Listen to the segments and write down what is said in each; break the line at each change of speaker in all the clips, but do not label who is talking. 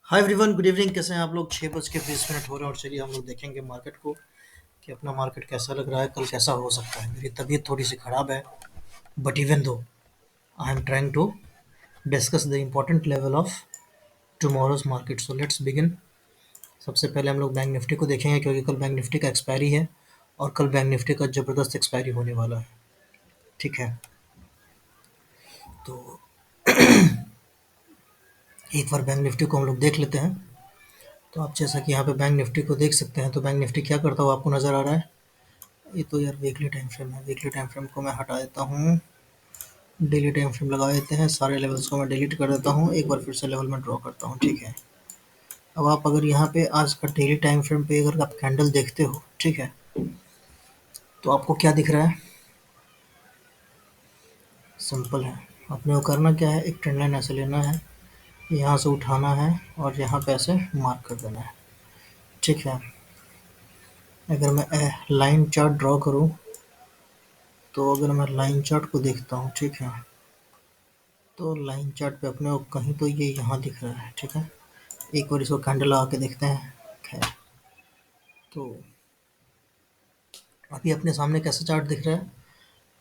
Hi everyone, good evening. कैसे हैं आप लोग? 6:20 हो रहे हैं और चलिए हम लोग देखेंगे मार्केट को कि अपना मार्केट कैसा लग रहा है, कल कैसा हो सकता है। मेरी तबीयत थोड़ी सी ख़राब है, but even though I am trying to discuss the important level of tomorrow's market. So let's begin. सबसे पहले हम लोग बैंक निफ्टी को देखेंगे क्योंकि कल बैंक निफ्टी का एक्सपायरी है और कल बैंक निफ्टी का ज़बरदस्त एक्सपायरी होने वाला है। ठीक है, तो एक बार बैंक निफ्टी को हम लोग देख लेते हैं। तो आप जैसा कि यहाँ पे बैंक निफ्टी को देख सकते हैं, तो बैंक निफ्टी क्या करता हुआ आपको नज़र आ रहा है। ये तो यार वीकली टाइम फ्रेम है, वीकली टाइम फ्रेम को मैं हटा देता हूँ। डेली टाइम फ्रेम लगा देते हैं, सारे लेवल्स को मैं डिलीट कर देता हूँ, एक बार फिर से लेवल में ड्रॉ करता हूँ। ठीक है, अब आप अगर यहाँ पे आज का डेली टाइम फ्रेम पे अगर आप कैंडल देखते हो, ठीक है, तो आपको क्या दिख रहा है? सिंपल है, अपने को करना क्या है, एक ट्रेंड लाइन ऐसे लेना है, यहाँ से उठाना है और यहाँ पे ऐसे मार्क कर देना है। ठीक है, अगर मैं लाइन चार्ट ड्रॉ करूँ, तो अगर मैं लाइन चार्ट को देखता हूँ, ठीक है, तो लाइन चार्ट पे अपने को कहीं तो ये यहाँ दिख रहा है। ठीक है, एक बार इसको कैंडल लगा के देखते हैं। खैर, तो अभी अपने सामने कैसा चार्ट दिख रहा है?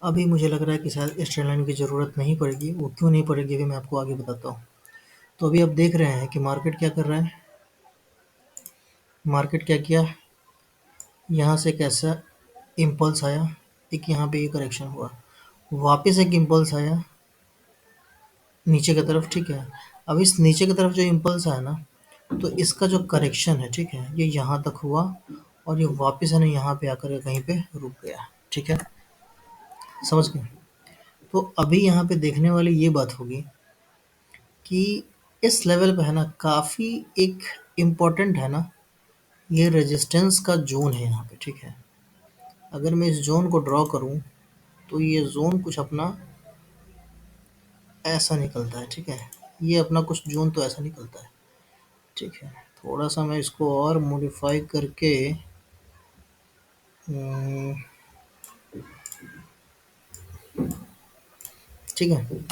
अभी मुझे लग रहा है कि शायद इस ट्रेंड लाइन की ज़रूरत नहीं पड़ेगी। वो क्यों नहीं पड़ेगी अभी मैं आपको आगे बताता हूँ। तो अभी आप देख रहे हैं कि मार्केट क्या कर रहा है। मार्केट क्या किया, यहाँ से एक ऐसा इम्पल्स आया, एक यहाँ पे ये करेक्शन हुआ, वापस एक इम्पल्स आया नीचे की तरफ। ठीक है, अब इस नीचे की तरफ जो इम्पल्स आया ना, तो इसका जो करेक्शन है, ठीक है, ये यहाँ तक हुआ और ये वापस है ना यहाँ पे आकर के कहीं पे रुक गया। ठीक है, समझ गए? तो अभी यहाँ पे देखने वाली ये बात होगी कि इस लेवल पे है ना काफ़ी एक इम्पोर्टेंट है ना, ये रेजिस्टेंस का जोन है यहाँ पे। ठीक है, अगर मैं इस जोन को ड्रॉ करूँ, तो ये जोन कुछ अपना ऐसा निकलता है। ठीक है, ये अपना कुछ जोन तो ऐसा निकलता है। ठीक है, थोड़ा सा मैं इसको और मॉडिफाई करके हम्म, ठीक है,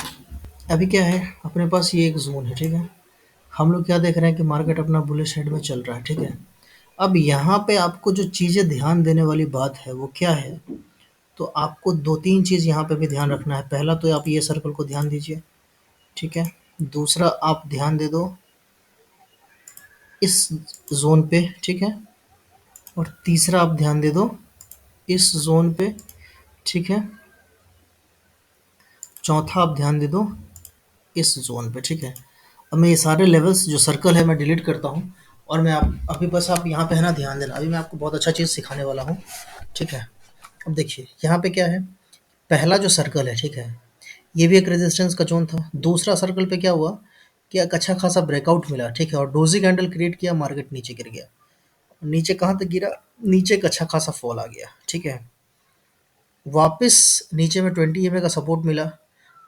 अभी क्या है, अपने पास ये एक जोन है। ठीक है, हम लोग क्या देख रहे हैं कि मार्केट अपना बुलिश साइड में चल रहा है। ठीक है, अब यहाँ पे आपको जो चीज़ें ध्यान देने वाली बात है वो क्या है, तो आपको 2-3 चीज़ यहाँ पे भी ध्यान रखना है। पहला तो आप ये सर्कल को ध्यान दीजिए। ठीक है, दूसरा आप ध्यान दे दो इस ज़ोन पे। ठीक है, और तीसरा आप ध्यान दे दो इस ज़ोन पे। ठीक है, चौथा आप ध्यान दे दो इस ज़ोन पे। ठीक है, अब मैं ये सारे लेवल्स जो सर्कल है मैं डिलीट करता हूँ और मैं आप अभी बस आप यहाँ पे है ना ध्यान देना। अभी मैं आपको बहुत अच्छा चीज़ सिखाने वाला हूँ। ठीक है, अब देखिए यहाँ पे क्या है, पहला जो सर्कल है, ठीक है, ये भी एक रेजिस्टेंस का जोन था। दूसरा सर्कल पे क्या हुआ कि एक अच्छा खासा ब्रेकआउट मिला। ठीक है, और डोजी कैंडल क्रिएट किया, मार्केट नीचे गिर गया। नीचे कहाँ तक गिरा? नीचे एक अच्छा खासा फॉल आ गया। ठीक है, वापस नीचे में 20 EMA का सपोर्ट मिला,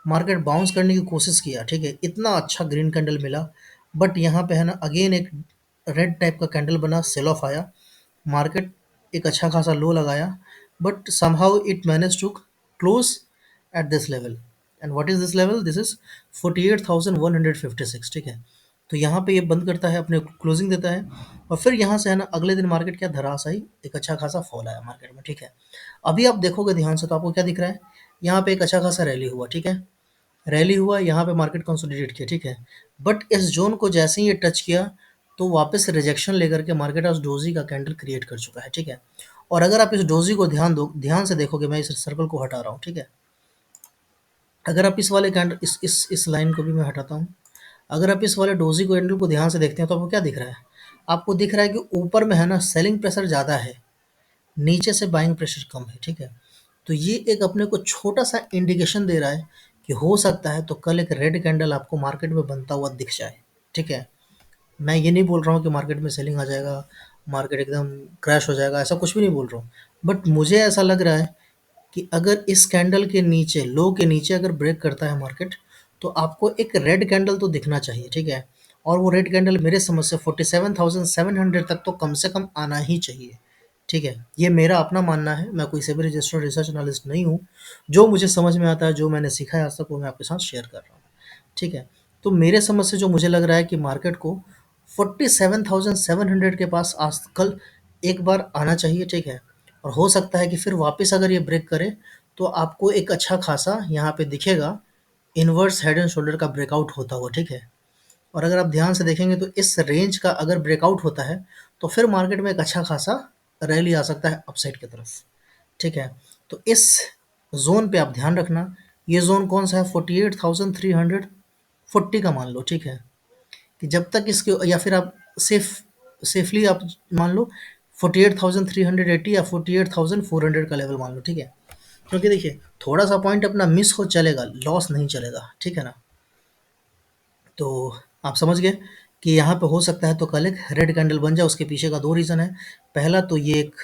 मार्केट बाउंस करने की कोशिश किया। ठीक है, इतना अच्छा ग्रीन कैंडल मिला, बट यहाँ पे है ना अगेन एक रेड टाइप का कैंडल बना, सेल ऑफ आया। मार्केट एक अच्छा खासा लो लगाया, but somehow it manage to close at this level. And what is this level? This is 48,156। ठीक है, तो यहाँ पे ये बंद करता है, अपने क्लोजिंग देता है, और फिर यहाँ से है ना अगले दिन मार्केट क्या धराशायी एक अच्छा खासा फॉल आया मार्केट में। ठीक है, अभी आप देखोगे ध्यान से तो आपको क्या दिख रहा है, यहाँ पे एक अच्छा खासा रैली हुआ। ठीक है, रैली हुआ, यहाँ पे मार्केट कंसोलिडेट किया। ठीक है, बट इस जोन को जैसे ही ये टच किया, तो वापस रिजेक्शन लेकर के मार्केट आज डोजी का कैंडल क्रिएट कर चुका है। ठीक है, और अगर आप इस डोजी को ध्यान से देखोगे, मैं इस सर्कल को हटा रहा हूँ। ठीक है, अगर आप इस वाले कैंडल इस लाइन को भी मैं हटाता हूँ, अगर आप इस वाले डोजी को कैंडल को ध्यान से देखते हैं तो आपको क्या दिख रहा है? आपको दिख रहा है कि ऊपर में है ना सेलिंग प्रेशर ज़्यादा है, नीचे से बाइंग प्रेशर कम है। ठीक है, तो ये एक अपने को छोटा सा इंडिकेशन दे रहा है कि हो सकता है तो कल एक रेड कैंडल आपको मार्केट में बनता हुआ दिख जाए। ठीक है, मैं ये नहीं बोल रहा हूँ कि मार्केट में सेलिंग आ जाएगा, मार्केट एकदम क्रैश हो जाएगा, ऐसा कुछ भी नहीं बोल रहा हूँ। बट मुझे ऐसा लग रहा है कि अगर इस कैंडल के नीचे, लो के नीचे अगर ब्रेक करता है मार्केट, तो आपको एक रेड कैंडल तो दिखना चाहिए। ठीक है, और वो रेड कैंडल मेरे समझ से 47,700 तक तो कम से कम आना ही चाहिए। ठीक है, ये मेरा अपना मानना है, मैं कोई सेबी रजिस्टर्ड रिसर्च एनालिस्ट नहीं हूँ। जो मुझे समझ में आता है, जो मैंने सीखा है आज तक, वो मैं आपके साथ शेयर कर रहा हूँ। ठीक है, तो मेरे समझ से जो मुझे लग रहा है कि मार्केट को 47,700 के पास आज कल एक बार आना चाहिए, ठीक है? और हो सकता है कि फिर वापस अगर ये ब्रेक करे तो आपको एक अच्छा खासा यहाँ पे दिखेगा इनवर्स हेड एंड शोल्डर का ब्रेकआउट होता हुआ, ठीक है? और अगर आप ध्यान से देखेंगे तो इस रेंज का अगर ब्रेकआउट होता है तो फिर मार्केट में एक अच्छा खासा रैली आ सकता है अपसाइड की तरफ, ठीक है? तो इस जोन पे आप ध्यान रखना। ये जोन कौन सा है? 48,340 का मान लो, ठीक है? कि जब तक इसके या फिर आप सेफली आप मान लो 48,380 या 48,400 का लेवल मान लो, ठीक है? क्योंकि देखिए थोड़ा सा पॉइंट अपना मिस हो चलेगा, लॉस नहीं चलेगा, ठीक है ना? तो आप समझ गए कि यहाँ पे हो सकता है तो कल एक रेड कैंडल बन जाए। उसके पीछे का दो रीज़न है। पहला तो ये एक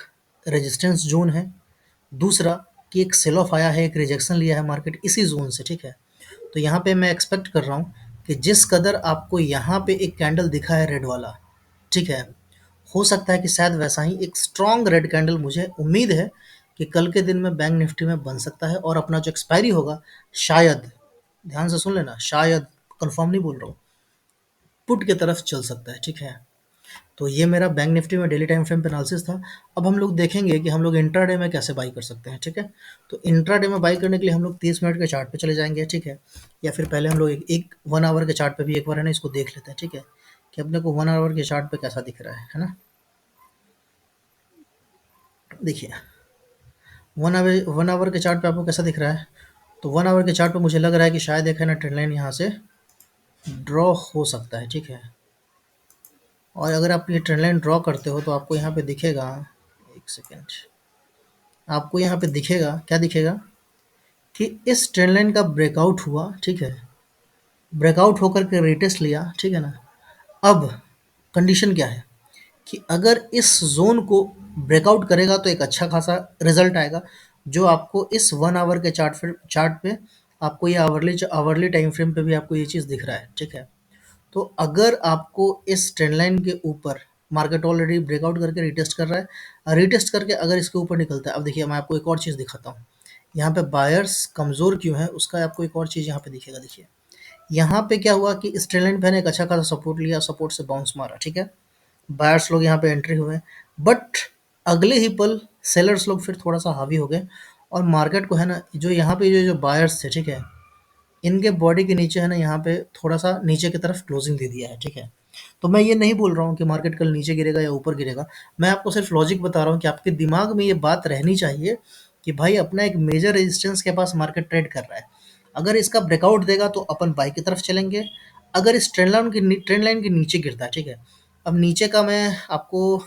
रेजिस्टेंस जोन है, दूसरा कि एक सेल ऑफ आया है, एक रिजेक्शन लिया है मार्केट इसी जोन से, ठीक है? तो यहाँ पे मैं एक्सपेक्ट कर रहा हूँ कि जिस कदर आपको यहाँ पे एक कैंडल दिखा है रेड वाला, ठीक है? हो सकता है कि शायद वैसा ही एक स्ट्रॉन्ग रेड कैंडल मुझे उम्मीद है कि कल के दिन में बैंक निफ्टी में बन सकता है और अपना जो एक्सपायरी होगा शायद, ध्यान से सुन लेना, शायद, कंफर्म नहीं बोल रहा हूँ, पुट की तरफ चल सकता है, ठीक है? तो ये मेरा बैंक निफ्टी में डेली टाइम फ्रेम पे एनालिसिस था। अब हम लोग देखेंगे कि हम लोग इंट्राडे में कैसे बाई कर सकते हैं, ठीक है? तो इंट्राडे में बाई करने के लिए हम लोग 30 मिनट के चार्ट पे चले जाएंगे, ठीक है? या फिर पहले हम लोग एक 1 आवर के चार्ट पे भी एक बार है ना इसको देख लेते हैं, ठीक है? कि अपने को 1 आवर के चार्ट पे कैसा दिख रहा है ना? देखिए 1 आवर के चार्ट पे आपको कैसा दिख रहा है? तो 1 आवर के चार्ट पे मुझे लग रहा है कि शायद एक है ना ट्रेंड लाइन यहाँ से ड्रॉ हो सकता है, ठीक है? और अगर आप ये ट्रेंड लाइन ड्रॉ करते हो तो आपको यहाँ पे दिखेगा, एक सेकेंड, आपको यहाँ पे दिखेगा, क्या दिखेगा कि इस ट्रेंड लाइन का ब्रेकआउट हुआ, ठीक है? ब्रेकआउट होकर के रिटेस्ट लिया, ठीक है ना? अब कंडीशन क्या है कि अगर इस जोन को ब्रेकआउट करेगा तो एक अच्छा खासा रिजल्ट आएगा, जो आपको इस 1 आवर के चार्ट पे आपको ये आवरली टाइम फ्रेम पे भी आपको ये चीज़ दिख रहा है, ठीक है? तो अगर आपको इस ट्रेंड लाइन के ऊपर मार्केट ऑलरेडी ब्रेकआउट करके रिटेस्ट कर रहा है, रिटेस्ट करके अगर इसके ऊपर निकलता है, अब देखिए मैं आपको एक और चीज़ दिखाता हूँ। यहाँ पे बायर्स कमज़ोर क्यों है उसका आपको एक और चीज़ यहाँ पे दिखेगा। देखिए यहाँ पे क्या हुआ कि इस ट्रेंड लाइन पे ने एक अच्छा खासा सपोर्ट लिया, सपोर्ट से बाउंस मारा, ठीक है? बायर्स लोग यहाँ पे एंट्री हुए, बट अगले ही पल सेलर्स लोग फिर थोड़ा सा हावी हो गए और मार्केट को है ना जो यहाँ पे जो जो बायर्स थे, ठीक है, इनके बॉडी के नीचे है ना यहाँ पे थोड़ा-सा नीचे की तरफ क्लोजिंग दे दिया है, ठीक है? तो मैं ये नहीं बोल रहा हूँ कि मार्केट कल नीचे गिरेगा या ऊपर गिरेगा। मैं आपको सिर्फ लॉजिक बता रहा हूँ कि आपके दिमाग में ये बात रहनी चाहिए कि भाई अपना एक मेजर रेजिस्टेंस के पास मार्केट ट्रेड कर रहा है। अगर इसका ब्रेकआउट देगा तो अपन बाय की तरफ चलेंगे। अगर इस ट्रेंड लाइन के नीचे गिरता है, ठीक है? अब नीचे का मैं आपको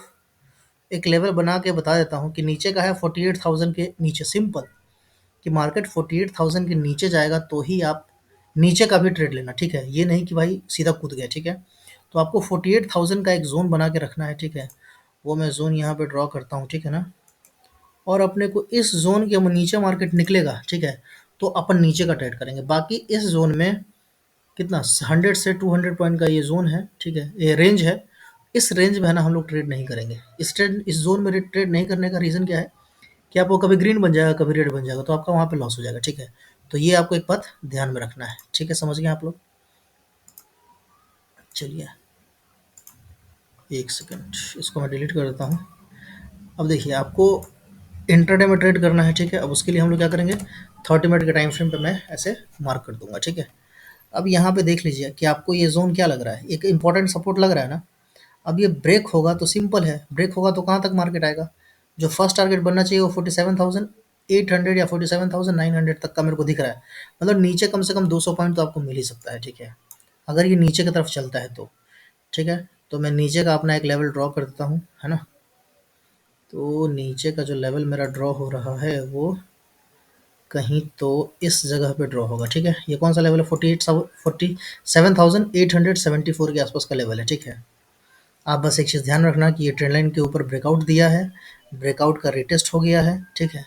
एक लेवल बना के बता देता हूँ कि नीचे का है 48,000 के नीचे, सिंपल। कि मार्केट 48,000 के नीचे जाएगा तो ही आप नीचे का भी ट्रेड लेना, ठीक है? ये नहीं कि भाई सीधा कूद गया, ठीक है? तो आपको 48,000 का एक ज़ोन बना के रखना है, ठीक है? वो मैं ज़ोन यहाँ पे ड्रॉ करता हूँ, ठीक है ना? और अपने को इस ज़ोन के नीचे मार्केट निकलेगा, ठीक है? तो अपन नीचे का ट्रेड करेंगे। बाकी इस ज़ोन में कितना 100 से 200 पॉइंट का ये ज़ोन है, ठीक है? ये रेंज है। इस रेंज में है ना हम लोग ट्रेड नहीं करेंगे। इस ज़ोन में ट्रेड नहीं करने का रीज़न क्या है कि आपको कभी ग्रीन बन जाएगा, कभी रेड बन जाएगा, तो आपका वहाँ पे लॉस हो जाएगा, ठीक है? तो ये आपको एक बात ध्यान में रखना है, ठीक है? समझ गए आप लोग? चलिए, एक सेकंड, इसको मैं डिलीट कर देता हूँ। अब देखिए आपको इंट्राडे में ट्रेड करना है, ठीक है? अब उसके लिए हम लोग क्या करेंगे, 30 मिनट के टाइम फ्रेम पे मैं ऐसे मार्क कर दूंगा, ठीक है? अब यहाँ पे देख लीजिए कि आपको ये जोन क्या लग रहा है, एक इंपॉर्टेंट सपोर्ट लग रहा है ना? अब ये ब्रेक होगा तो सिंपल है, ब्रेक होगा तो कहाँ तक मार्केट आएगा? जो फर्स्ट टारगेट बनना चाहिए वो 47,800 या 47,900 तक का मेरे को दिख रहा है। मतलब नीचे कम से कम 200 पॉइंट तो आपको मिल ही सकता है, ठीक है? अगर ये नीचे की तरफ चलता है तो, ठीक है? तो मैं नीचे का अपना एक लेवल ड्रॉ कर देता हूँ, है ना? तो नीचे का जो लेवल मेरा ड्रॉ हो रहा है वो कहीं तो इस जगह पे ड्रॉ होगा, ठीक है? ये कौन सा लेवल है? 47,874 के आसपास का लेवल है, ठीक है? आप बस एक चीज़ ध्यान रखना कि ये ट्रेंड लाइन के ऊपर ब्रेकआउट दिया है, ब्रेकआउट का रिटेस्ट हो गया है, ठीक है?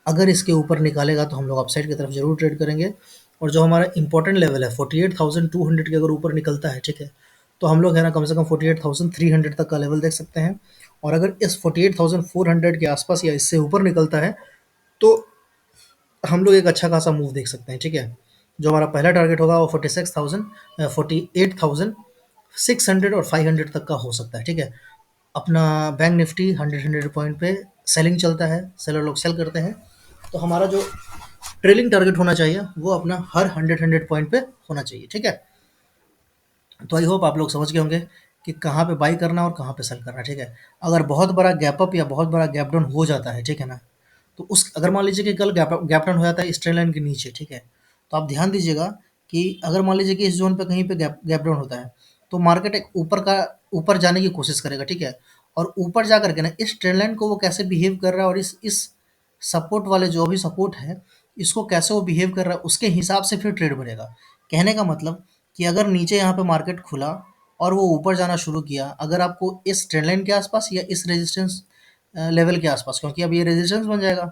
अगर इसके ऊपर निकालेगा तो हम लोग अपसाइड की तरफ ज़रूर ट्रेड करेंगे। और जो हमारा इंपॉर्टेंट लेवल है 48,200 के अगर ऊपर निकलता है, ठीक है? तो हम लोग है ना कम से कम 48,300 तक का लेवल देख सकते हैं। और अगर इस 48,400 के आसपास या इससे ऊपर निकलता है तो हम लोग एक अच्छा खासा मूव देख सकते हैं, ठीक है? जो हमारा पहला टारगेट होगा वो 46,000 48,000 600 और 500 तक का हो सकता है, ठीक है। अपना बैंक निफ्टी 100 पॉइंट पे सेलिंग चलता है, सेलर लोग सेल करते हैं। तो हमारा जो ट्रेलिंग टारगेट होना चाहिए वो अपना हर 100 पॉइंट पे होना चाहिए, ठीक है। तो आई होप आप लोग समझ गए होंगे कि कहाँ पे बाई करना और कहाँ पे सेल करना, ठीक है। अगर बहुत बड़ा गैप अप या बहुत बड़ा गैप डाउन हो जाता है, ठीक है ना, तो उस अगर मान लीजिए कि कल गैप डाउन हो जाता है इस ट्रेंड लाइन के नीचे, ठीक है, तो आप ध्यान दीजिएगा कि अगर मान लीजिए कि इस जोन पे कहीं पे गैप डाउन होता है, तो मार्केट एक ऊपर जाने की कोशिश करेगा, ठीक है। और ऊपर जा करके ना इस ट्रेंड लाइन को वो कैसे बिहेव कर रहा है और इस सपोर्ट वाले जो भी सपोर्ट है, इसको कैसे वो बिहेव कर रहा है उसके हिसाब से फिर ट्रेड बनेगा। कहने का मतलब कि अगर नीचे यहाँ पे मार्केट खुला और वो ऊपर जाना शुरू किया, अगर आपको इस ट्रेंड लाइन के आसपास या इस रेजिस्टेंस लेवल के आसपास, क्योंकि अब ये रेजिस्टेंस बन जाएगा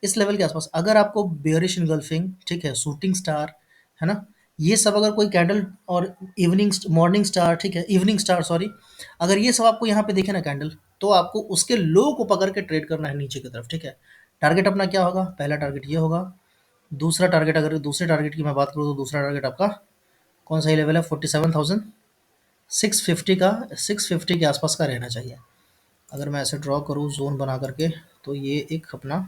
इस लेवल के आसपास, अगर आपको बेयरिश इनगल्फिंग, ठीक है, शूटिंग स्टार, है ना, ये सब अगर कोई कैंडल और मॉर्निंग स्टार, ठीक है, इवनिंग स्टार सॉरी, अगर ये सब आपको यहाँ पे दिखे ना कैंडल, तो आपको उसके लो को पकड़ के ट्रेड करना है नीचे की तरफ, ठीक है। टारगेट अपना क्या होगा, पहला टारगेट ये होगा। दूसरा टारगेट, अगर दूसरे टारगेट की मैं बात करूँ तो दूसरा टारगेट आपका कौन सा ही लेवल है, 47,650 का, 650 के आसपास का रहना चाहिए। अगर मैं ऐसे ड्रॉ करूँ जोन बना करके, तो ये एक अपना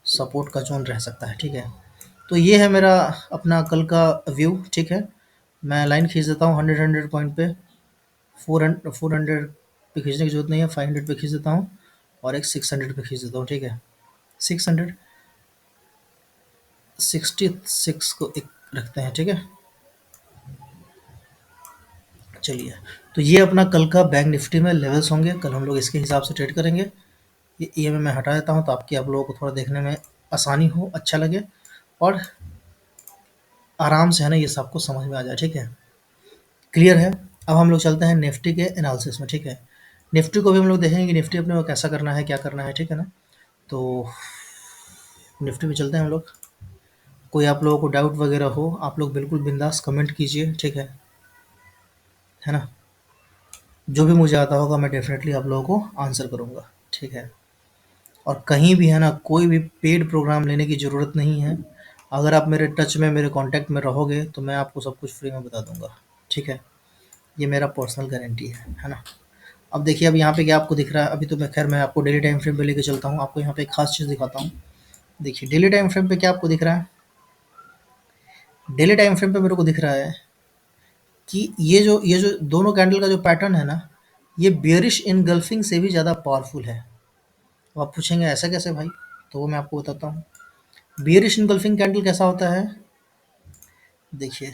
सपोर्ट का जोन रह सकता है, ठीक है। तो ये है मेरा अपना कल का व्यू, ठीक है। मैं लाइन खींच देता हूँ 100 पॉइंट पे, 400 पे खींचने की जरूरत नहीं है, 500 पे खींच देता हूँ और एक 600 पे खींच देता हूँ, ठीक है। 666 को एक रखते हैं, ठीक है। चलिए, तो ये अपना कल का बैंक निफ्टी में लेवल्स होंगे, कल हम लोग इसके हिसाब से ट्रेड करेंगे। ये ईएमए मैं हटा देता हूँ ताकि आप लोगों को थोड़ा देखने में आसानी हो, अच्छा लगे और आराम से है ना ये सबको समझ में आ जाए, ठीक है। क्लियर है। अब हम लोग चलते हैं निफ्टी के एनालिसिस में, ठीक है। निफ्टी को भी हम लोग देखेंगे कि निफ्टी अपने को कैसा करना है, क्या करना है, ठीक है ना। तो निफ्टी में चलते हैं हम लोग। कोई आप लोगों को डाउट वगैरह हो, आप लोग बिल्कुल बिंदास कमेंट कीजिए, ठीक है ना। जो भी मुझे आता होगा मैं डेफिनेटली आप लोगों को आंसर करूँगा, ठीक है। और कहीं भी है ना कोई भी पेड प्रोग्राम लेने की ज़रूरत नहीं है। अगर आप मेरे टच में, मेरे कांटेक्ट में रहोगे तो मैं आपको सब कुछ फ्री में बता दूंगा, ठीक है। ये मेरा पर्सनल गारंटी है ना। अब देखिए, अब यहाँ पे क्या आपको दिख रहा है, अभी तो मैं खैर मैं आपको डेली टाइम फ्रेम पे लेके चलता हूँ, आपको यहाँ पे एक खास चीज़ दिखाता हूँ। देखिए डेली टाइम फ्रेम पे क्या आपको दिख रहा है, डेली टाइम फ्रेम पे मेरे को दिख रहा है कि ये जो दोनों कैंडल का जो पैटर्न है ना, ये बियरिश इनगल्फिंग से भी ज़्यादा पावरफुल है। अब आप पूछेंगे ऐसा कैसे भाई, तो वो मैं आपको बताता हूँ। बियरिश इनगल्फिंग कैंडल कैसा होता है, देखिए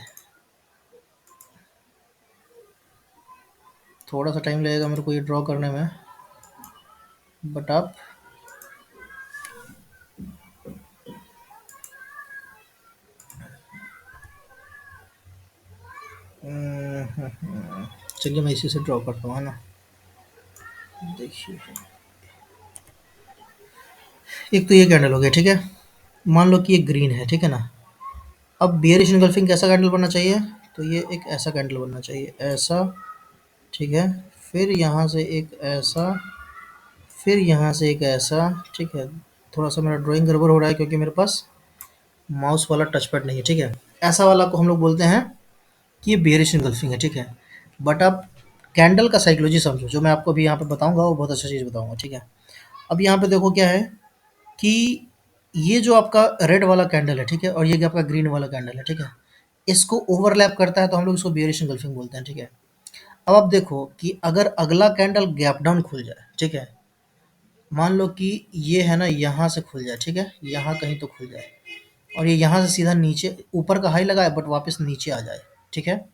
थोड़ा सा टाइम लगेगा मेरे को ये ड्रॉ करने में, बट आप चलिए मैं इसी से ड्रॉ करता हूँ, है ना। देखिए, एक तो ये कैंडल हो गया, ठीक है। मान लो कि ये ग्रीन है, ठीक है ना। अब बियरिश इनगल्फिंग कैसा कैंडल बनना चाहिए, तो ये एक ऐसा कैंडल बनना चाहिए, ऐसा, ठीक है। फिर यहाँ से एक ऐसा, फिर यहाँ से एक ऐसा, ठीक है। थोड़ा सा मेरा ड्राइंग गड़बड़ हो रहा है क्योंकि मेरे पास माउस वाला टच पैड नहीं है, ठीक है। ऐसा वाला को हम लोग बोलते हैं कि ये बेयरिश इनगल्फिंग है, ठीक है। बट आप कैंडल का साइकोलॉजी समझो, जो मैं आपको अभी यहाँ पे बताऊंगा वो बहुत अच्छा चीज़ बताऊंगा, ठीक है। अब यहाँ पे देखो क्या है कि ये जो आपका रेड वाला कैंडल है, ठीक है, और ये आपका ग्रीन वाला कैंडल है, ठीक है, इसको ओवरलैप करता है तो हम लोग इसको बेयरिश इनगल्फिंग बोलते हैं, ठीक है। अब आप देखो कि अगर अगला कैंडल गैप डाउन खुल जाए, ठीक है, मान लो कि ये है ना यहाँ से खुल जाए, ठीक है, यहाँ कहीं तो खुल जाए और ये यहाँ से सीधा नीचे ऊपर का हाई लगाए बट वापस नीचे आ जाए, ठीक है।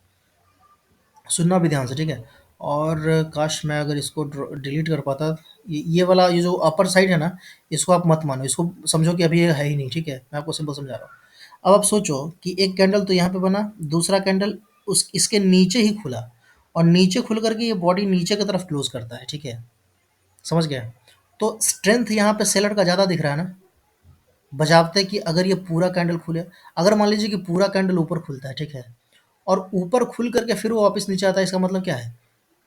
सुनना भी ध्यान से, ठीक है। और काश मैं अगर इसको डिलीट कर पाता, ये वाला ये जो अपर साइड है ना, इसको आप मत मानो, इसको समझो कि अभी ये है ही नहीं, ठीक है। मैं आपको सिंपल समझा रहा हूँ। अब आप सोचो कि एक कैंडल तो यहाँ पे बना, दूसरा कैंडल उस इसके नीचे ही खुला और नीचे खुल करके ये बॉडी नीचे की तरफ क्लोज करता है, ठीक है। समझ गया। तो स्ट्रेंथ यहाँ पे सेलर का ज़्यादा दिख रहा है ना, बजावते कि अगर ये पूरा कैंडल खुले, अगर मान लीजिए कि पूरा कैंडल ऊपर खुलता है, ठीक है, और ऊपर खुल करके फिर वो वापस नीचे आता है, इसका मतलब क्या है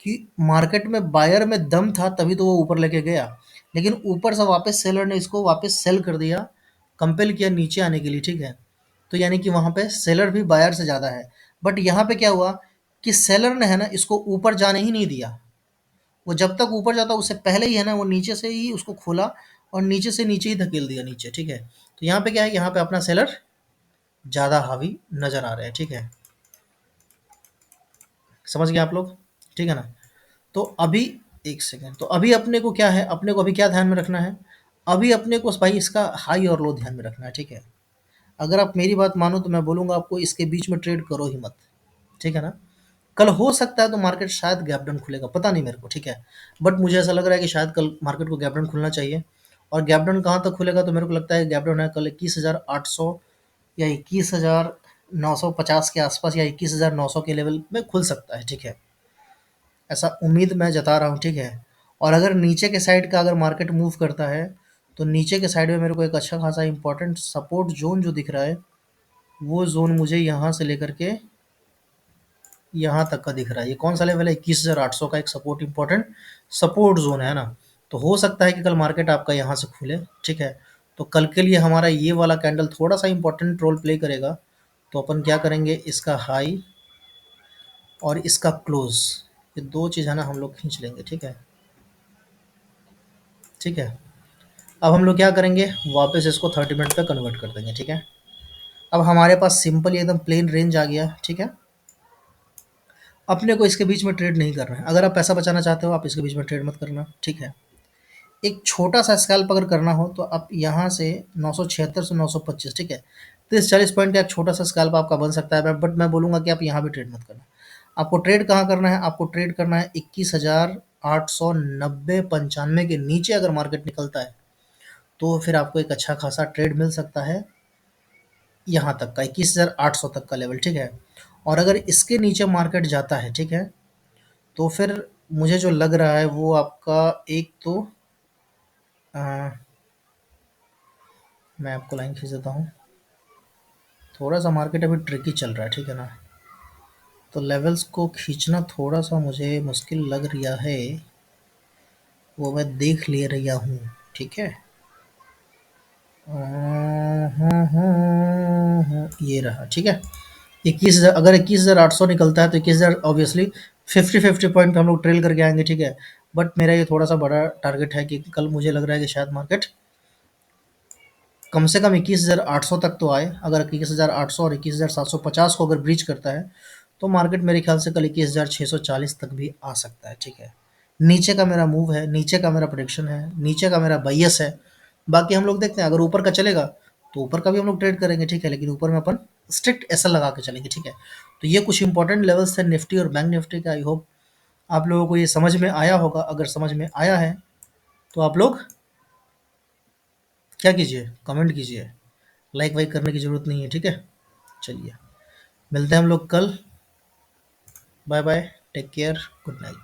कि मार्केट में बायर में दम था तभी तो वो ऊपर लेके गया, लेकिन ऊपर से वापस सेलर ने इसको वापस सेल कर दिया, कंपेल किया नीचे आने के लिए, ठीक है। तो यानी कि वहाँ पे सेलर भी बायर से ज़्यादा है। बट यहाँ पे क्या हुआ कि सेलर ने है ना इसको ऊपर जाने ही नहीं दिया। वो जब तक ऊपर जाता उससे पहले ही है ना वो नीचे से ही उसको खोला और नीचे से नीचे ही धकेल दिया नीचे, ठीक है। तो यहाँ पे क्या है, यहाँ पे अपना सेलर ज़्यादा हावी नज़र आ रहा है, ठीक है। समझ गए आप लोग, ठीक है ना। तो अभी एक सेकेंड, तो अभी अपने को क्या है, अपने को अभी क्या ध्यान में रखना है, अभी अपने को भाई इसका हाई और लो ध्यान में रखना है, ठीक है। अगर आप मेरी बात मानो तो मैं बोलूँगा आपको इसके बीच में ट्रेड करो ही मत, ठीक है ना। कल हो सकता है तो मार्केट शायद गैप डाउन खुलेगा, पता नहीं मेरे को, ठीक है। बट मुझे ऐसा लग रहा है कि शायद कल मार्केट को गैप डाउन खुलना चाहिए। और गैप डाउन कहाँ तक खुलेगा, तो मेरे को लगता है गैप डाउन है कल 21,800 या 21,950 के आसपास या 21,900 के लेवल में खुल सकता है, ठीक है। ऐसा उम्मीद मैं जता रहा हूँ, ठीक है। और अगर नीचे के साइड का अगर मार्केट मूव करता है तो नीचे के साइड में मेरे को एक अच्छा खासा इंपॉर्टेंट सपोर्ट जोन जो दिख रहा है, वो जोन मुझे यहाँ से लेकर के यहाँ तक का दिख रहा है। ये कौन सा लेवल है, 21,800 का एक सपोर्ट, इंपॉर्टेंट सपोर्ट जोन है ना। तो हो सकता है कि कल मार्केट आपका यहाँ से खुले, ठीक है। तो कल के लिए हमारा ये वाला कैंडल थोड़ा सा इंपॉर्टेंट रोल प्ले करेगा। तो अपन क्या करेंगे, इसका हाई और इसका क्लोज, ये दो चीज़ है ना हम लोग खींच लेंगे, ठीक है। ठीक है, अब हम लोग क्या करेंगे, वापस इसको 30 मिनट पे कन्वर्ट कर देंगे, ठीक है। अब हमारे पास सिंपल एकदम प्लेन रेंज आ गया, ठीक है। अपने को इसके बीच में ट्रेड नहीं करना है। अगर आप पैसा बचाना चाहते हो आप इसके बीच में ट्रेड मत करना, ठीक है। एक छोटा सा स्कैल्प अगर करना हो तो आप यहाँ से 976 से 925, ठीक है, 30-40 पॉइंट का एक छोटा सा स्कैल्प आपका बन सकता है। बट मैं बोलूँगा कि आप यहाँ भी ट्रेड मत करना। आपको ट्रेड कहाँ करना है, आपको ट्रेड करना है 21,890-95 के नीचे अगर मार्केट निकलता है तो फिर आपको एक अच्छा खासा ट्रेड मिल सकता है यहाँ तक का 21,800 तक का लेवल, ठीक है। और अगर इसके नीचे मार्केट जाता है, ठीक है, तो फिर मुझे जो लग रहा है वो आपका एक तो मैं आपको लाइन खींच देता हूँ। थोड़ा सा मार्केट अभी ट्रिकी चल रहा है, ठीक है ना। तो लेवल्स को खींचना थोड़ा सा मुझे मुश्किल लग रहा है, वो मैं देख ले रहा हूँ, ठीक है। ये रहा, ठीक है। 21,000, अगर 21,800 निकलता है तो 21,000 ऑब्वियसली 50-50 पॉइंट पे हम लोग ट्रेल करके आएंगे, ठीक है। बट मेरा ये थोड़ा सा बड़ा टारगेट है कि कल मुझे लग रहा है कि शायद मार्केट कम से कम 21,800 तक तो आए। अगर 21,800 और 21,750 को अगर ब्रीच करता है तो मार्केट मेरे ख्याल से कल 21,640 तक भी आ सकता है, ठीक है। नीचे का मेरा मूव है, नीचे का मेरा प्रोडिक्शन है, नीचे का मेरा बायस है। बाकी हम लोग देखते हैं, अगर ऊपर का चलेगा तो ऊपर का भी हम लोग ट्रेड करेंगे, ठीक है। लेकिन ऊपर में अपन स्ट्रिक्ट एसएल लगा के चलेंगे, ठीक है। तो ये कुछ इंपॉर्टेंट लेवल्स थे निफ्टी और बैंक निफ्टी का। आई होप आप लोगों को ये समझ में आया होगा। अगर समझ में आया है तो आप लोग क्या कीजिए, कमेंट कीजिए। लाइक वाइक करने की ज़रूरत नहीं है, ठीक है। चलिए, मिलते हैं हम लोग कल। Bye bye, take care, good night.